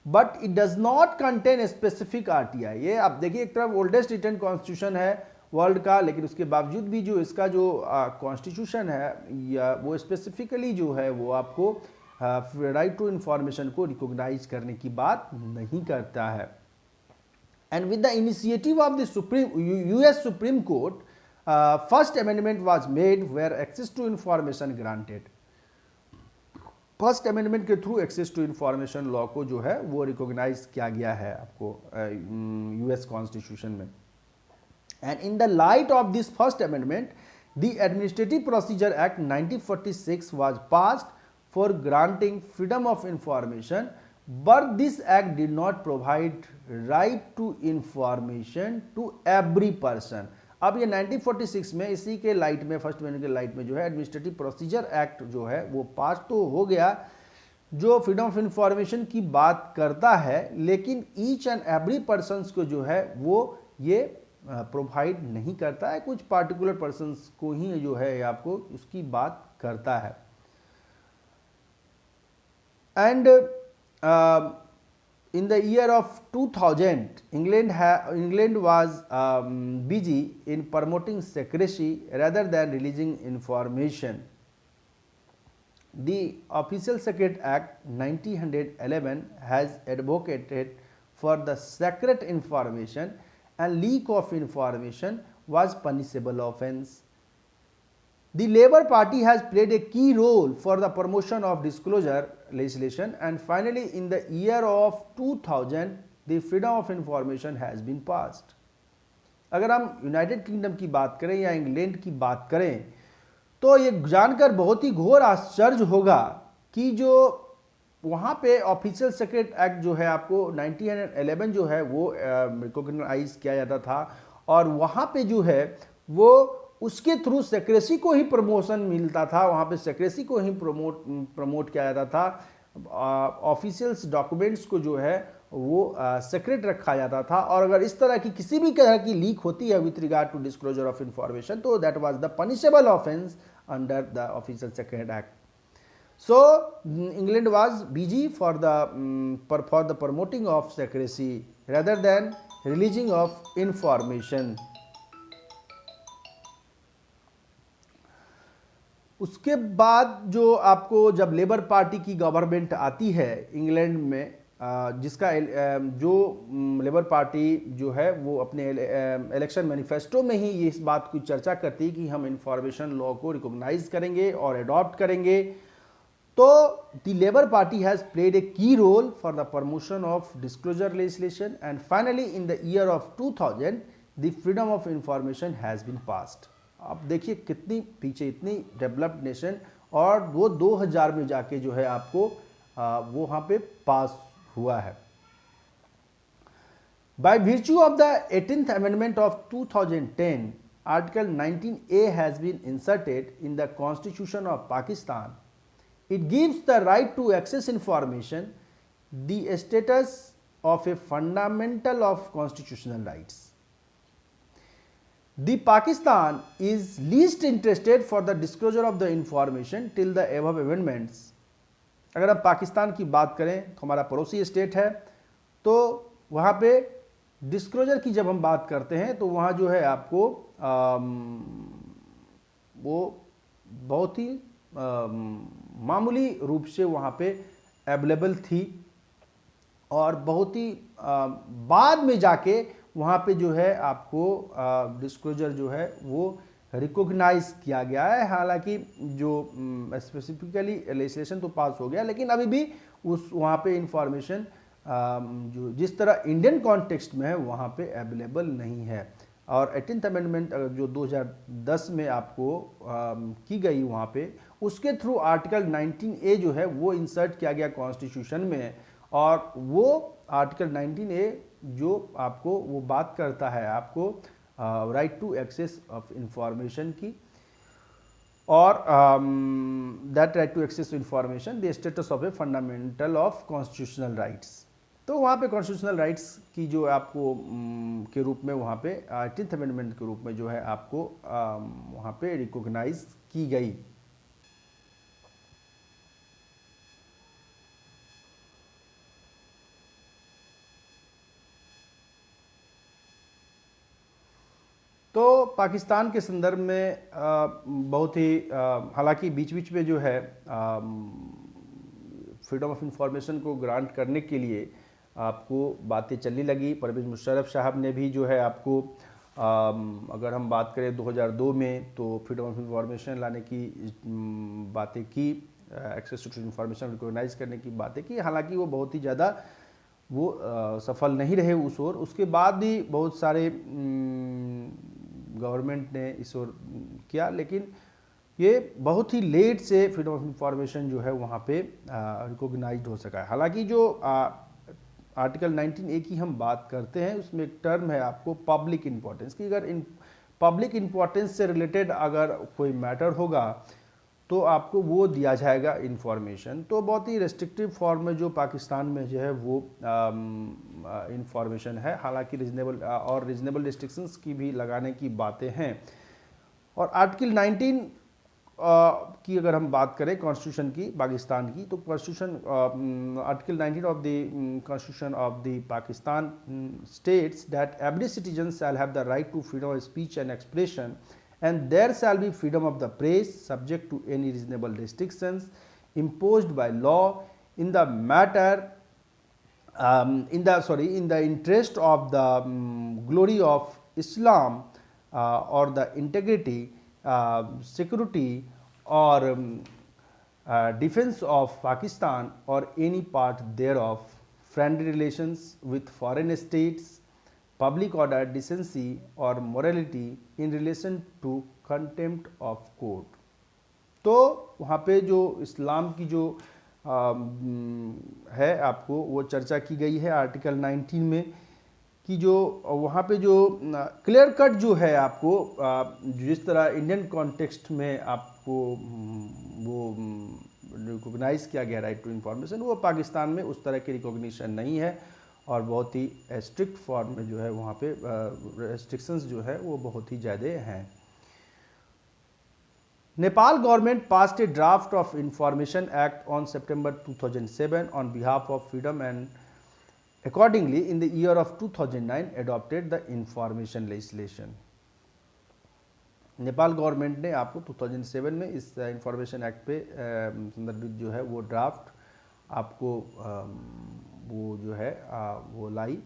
but it does not contain specific RTI. ये आप देखिए एक तरफ ओल्डेस्ट रिटन कॉन्स्टिट्यूशन है वर्ल्ड का, लेकिन उसके बावजूद भी जो इसका जो कॉन्स्टिट्यूशन है या वो स्पेसिफिकली जो है वो आपको राइट टू इंफॉर्मेशन को रिकॉग्नाइज करने की बात नहीं करता है। And with the initiative of the US Supreme Court, First Amendment was made where access to information granted. First Amendment के through access to information law को जो है वो रिकॉग्नाइज किया गया है आपको यूएस कॉन्स्टिट्यूशन में। And in the light of this First Amendment, the administrative procedure act 1946 was passed for granting freedom of information, but this act did not provide right to information to every person. अब ये 1946 में इसी के light में, first Amendment के light में जो है एडमिनिस्ट्रेटिव प्रोसीजर एक्ट जो है वो पास तो हो गया, जो फ्रीडम ऑफ इंफॉर्मेशन की बात करता है, लेकिन ईच एंड एवरी पर्सन को जो है वो ये प्रोवाइड नहीं करता है, कुछ पार्टिकुलर पर्सनस को ही जो है आपको उसकी बात करता है। And in the year of 2000, England was busy in promoting secrecy rather than releasing information. The Official Secret Act 1911 has advocated for the secret information, and leak of information was punishable offense The Labour Party has played a key role for the promotion of disclosure legislation, and finally in the year of 2000 the Freedom of Information has been passed. अगर हम United kingdom की बात करें या England की बात करें तो ये जानकर बहुत ही घोर आश्चर्य होगा कि जो वहाँ पे ऑफिशियल सीक्रेट एक्ट जो है आपको 1911 जो है वो रिकॉग्नाइज किया जाता था, और वहाँ पे जो है वो उसके थ्रू सेक्रेसी को ही प्रमोशन मिलता था, वहाँ पे सेक्रेसी को ही प्रमोट किया जाता था। ऑफिशियल्स डॉक्यूमेंट्स को जो है वो सीक्रेट रखा जाता था, और अगर इस तरह की किसी भी तरह की लीक होती है with regard to disclosure of information तो that was the punishable offence under the Official Secret Act. So England was busy for the promoting of secrecy rather than releasing of information. उसके बाद जो आपको जब labour party की government आती है England में, जिसका जो लेबर पार्टी जो है वो अपने इलेक्शन मैनिफेस्टो में ही ये इस बात की चर्चा करती है कि हम इंफॉर्मेशन लॉ को रिकॉग्नाइज करेंगे और अडॉप्ट करेंगे, तो the Labour Party has played a key role for the promotion of disclosure legislation, and finally in the year of 2000 the Freedom of Information has been passed. आप देखिए कितनी पीछे, इतनी डेवलप्ड नेशन, और वो 2000 में जाके जो है आपको वो वहाँ पे पास हुआ है. By virtue of the 18th Amendment of 2010, Article 19A has been inserted in the Constitution of Pakistan. It gives the right to access information the status of a fundamental of constitutional rights. The Pakistan is least interested for the disclosure of the information till the above amendments. अगर हम पाकिस्तान की बात करें तो हमारा पड़ोसी state है, तो वहाँ पे डिस्क्लोजर की जब हम बात करते हैं तो वहाँ जो है आपको वो बहुत ही मामूली रूप से वहाँ पे अवेलेबल थी, और बहुत ही बाद में जाके वहाँ पे जो है आपको डिस्क्लोजर जो है वो रिकॉग्नाइज किया गया है. हालांकि जो स्पेसिफिकली लेजिस्लेशन तो पास हो गया, लेकिन अभी भी उस वहाँ पे इंफॉर्मेशन जो जिस तरह इंडियन कॉन्टेक्स्ट में है वहाँ पे अवेलेबल नहीं है. और 18th अमेंडमेंट जो 2010 में आपको की गई वहाँ पे, उसके थ्रू आर्टिकल 19A जो है वो इंसर्ट किया गया कॉन्स्टिट्यूशन में, और वो आर्टिकल 19A जो आपको वो बात करता है आपको right to access of information की, और that right to access information the status of a fundamental of constitutional rights. तो वहाँ पे कॉन्स्टिट्यूशनल राइट्स की जो आपको के रूप में वहाँ पे 18th अमेंडमेंट के रूप में जो है आपको वहाँ पे रिकॉग्नाइज की गई. तो पाकिस्तान के संदर्भ में बहुत ही हालांकि बीच बीच में जो है फ्रीडम ऑफ इंफॉर्मेशन को ग्रांट करने के लिए आपको बातें चलने लगी. परवेज मुशर्रफ साहब ने भी जो है आपको अगर हम बात करें 2002 में तो फ्रीडम ऑफ इंफॉर्मेशन लाने की बातें की, एक्सेस टू इंफॉर्मेशन रिकॉग्नाइज करने की बातें की. हालांकि वो बहुत ही ज़्यादा वो सफल नहीं रहे उस ओर. उसके बाद भी बहुत सारे गवर्नमेंट ने इस ओर किया, लेकिन ये बहुत ही लेट से फ्रीडम ऑफ इंफॉर्मेशन जो है वहाँ पे रिकॉग्नाइज्ड हो सका है. हालांकि जो आर्टिकल 19A की हम बात करते हैं उसमें एक टर्म है आपको पब्लिक इम्पोर्टेंस की. अगर इन पब्लिक इम्पोर्टेंस से रिलेटेड अगर कोई मैटर होगा तो आपको वो दिया जाएगा इंफॉर्मेशन. तो बहुत ही रेस्ट्रिक्टिव फॉर्म में जो पाकिस्तान में जो है वो इंफॉर्मेशन है. हालांकि रीजनेबल रिस्ट्रिक्शंस की भी लगाने की बातें हैं. और आर्टिकल 19 की अगर हम बात करें कॉन्स्टिट्यूशन की पाकिस्तान की, तो constitution article 19 of the constitution of the Pakistan states that every citizen shall have the right to freedom of speech and expression and there shall be freedom of the press subject to any reasonable restrictions imposed by law in the matter in the interest of the glory of Islam or the integrity security or defense of Pakistan or any part thereof, friendly relations with foreign states, public order, decency or morality in relation to contempt of court. तो वहाँ पे जो इस्लाम की जो है आपको वो चर्चा की गई है आर्टिकल 19 में, कि जो वहाँ पे जो क्लियर कट जो है आपको जिस तरह इंडियन कॉन्टेक्स्ट में आपको वो रिकॉग्नाइज किया गया राइट टू इन्फॉर्मेशन, वो पाकिस्तान में उस तरह की रिकॉग्निशन नहीं है और बहुत ही स्ट्रिक्ट फॉर्म में जो है वहाँ पे रेस्ट्रिक्शंस जो है वो बहुत ही ज़्यादा हैं। Nepal government passed a draft of Information Act on September 2007 on behalf of freedom and accordingly in the year of 2009 adopted the information legislation. Nepal government ने आपको 2007 में इस इंफॉर्मेशन एक्ट पे संदर्भित जो है वो ड्राफ्ट आपको वो जो है वो लाई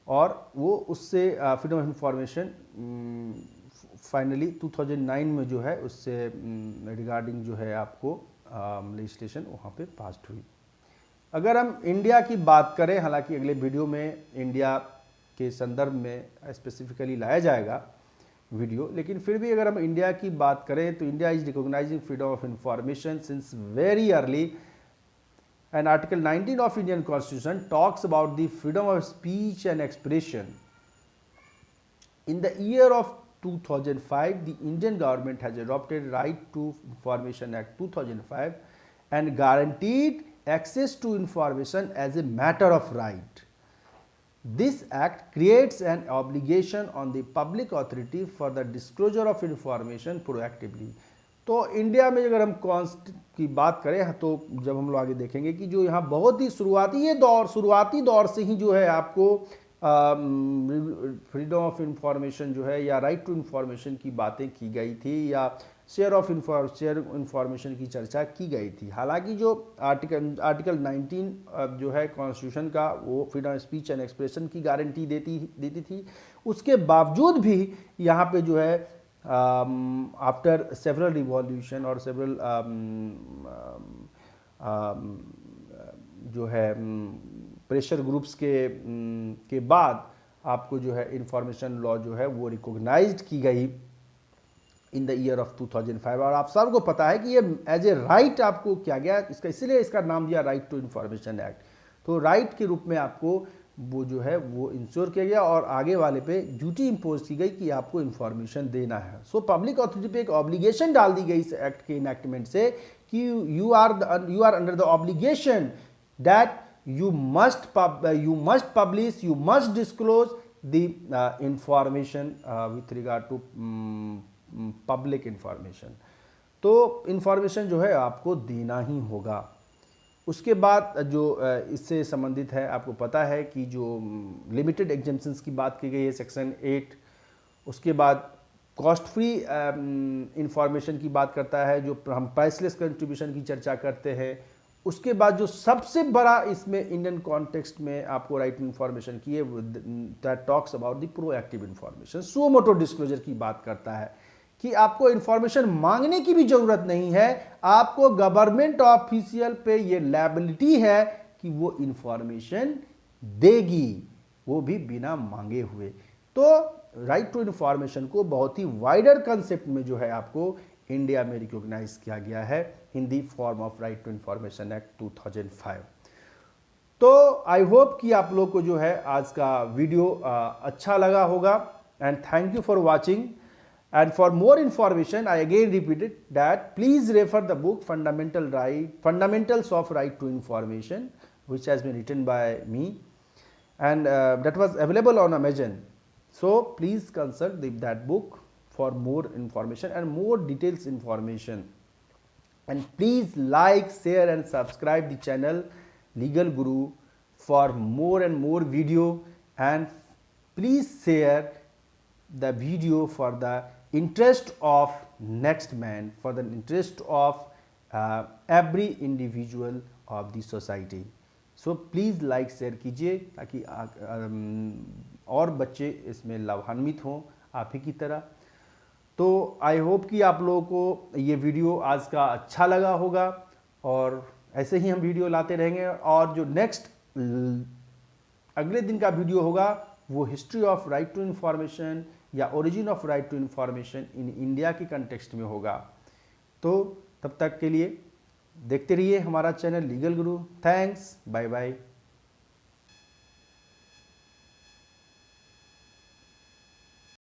और वो उससे फ्रीडम ऑफ इंफॉर्मेशन फाइनली 2009 में जो है उससे रिगार्डिंग जो है आपको लेजिस्लेशन वहाँ पे पास्ड हुई। अगर हम इंडिया की बात करें, हालांकि अगले वीडियो में इंडिया के संदर्भ में स्पेसिफिकली लाया जाएगा वीडियो, लेकिन फिर भी अगर हम इंडिया की बात करें तो India is recognising freedom of information since very early and article 19 of Indian constitution talks about the freedom of speech and expression. In the year of 2005, the Indian government has adopted Right to Information Act 2005 and guaranteed access to information as a matter of right. This act creates an obligation on the public authority for the disclosure of information proactively. तो India में अगर हम const की बात करें तो जब हम लोग आगे देखेंगे कि जो यहाँ बहुत ही शुरुआती दौर से ही जो है आपको फ्रीडम ऑफ इंफॉर्मेशन जो है या राइट टू इंफॉर्मेशन की बातें की गई थी या शेयर इंफॉर्मेशन की चर्चा की गई थी। हालांकि जो आर्टिकल 19 जो है कॉन्स्टिट्यूशन का वो freedom of speech and expression की गारंटी देती थी, उसके बावजूद भी यहाँ पे जो है आफ्टर सेवरल रिवॉल्यूशन और सेवरल जो है प्रेशर ग्रुप्स के बाद आपको जो है इंफॉर्मेशन लॉ जो है वो रिकॉग्नाइज्ड की गई इन द ईयर ऑफ 2005 और आप सबको पता है कि ये एज ए राइट आपको किया गया, इसका इसीलिए इसका नाम दिया राइट टू इंफॉर्मेशन एक्ट। तो राइट के रूप में आपको वो जो है वो इंश्योर किया गया और आगे वाले पे ड्यूटी इम्पोज की गई कि आपको इंफॉर्मेशन देना है। सो पब्लिक अथॉरिटी पे एक ऑब्लिगेशन डाल दी गई इस एक्ट के इनैक्टमेंट से कि you are under the obligation that you must publish, you must disclose the information with regard to public information। तो इंफॉर्मेशन जो है आपको देना ही होगा। उसके बाद जो इससे संबंधित है आपको पता है कि जो लिमिटेड एग्जेम्पशंस की बात की गई है सेक्शन 8, उसके बाद कॉस्ट फ्री इंफॉर्मेशन की बात करता है जो हम प्राइसलेस कंट्रीब्यूशन की चर्चा करते हैं। उसके बाद जो सबसे बड़ा इसमें इंडियन कॉन्टेक्स्ट में आपको राइट इन्फॉर्मेशन की है that talks about the proactive information, suo motu disclosure की बात करता है कि आपको इन्फॉर्मेशन मांगने की भी जरूरत नहीं है, आपको गवर्नमेंट ऑफिशियल पे ये लायबिलिटी है कि वो इन्फॉर्मेशन देगी, वो भी बिना मांगे हुए। तो राइट टू इन्फॉर्मेशन को बहुत ही वाइडर कंसेप्ट में जो है आपको इंडिया में रिकॉग्नाइज किया गया है in the form of right to information act 2005। तो आई होप कि आप लोग को जो है आज का वीडियो अच्छा लगा होगा and thank you for watching and for more information I again repeated that please refer the book fundamentals of right to information which has been written by me and that was available on Amazon. So please consult that book for more information and more details information, and please like, share and subscribe the channel Legal Guru for more and more video, and please share the video for the interest of next man, for the interest of every individual of the society. So please like, share कीजिए ताकि और बच्चे इसमें लाभान्वित हों आप ही की तरह। तो आई होप कि आप लोगों को ये वीडियो आज का अच्छा लगा होगा, और ऐसे ही हम वीडियो लाते रहेंगे। और जो नेक्स्ट अगले दिन का वीडियो होगा वो history of right to information या origin of right to information in India की कंटेक्स्ट में होगा। तो तब तक के लिए देखते रहिए हमारा channel Legal Guru. Thanks, bye bye.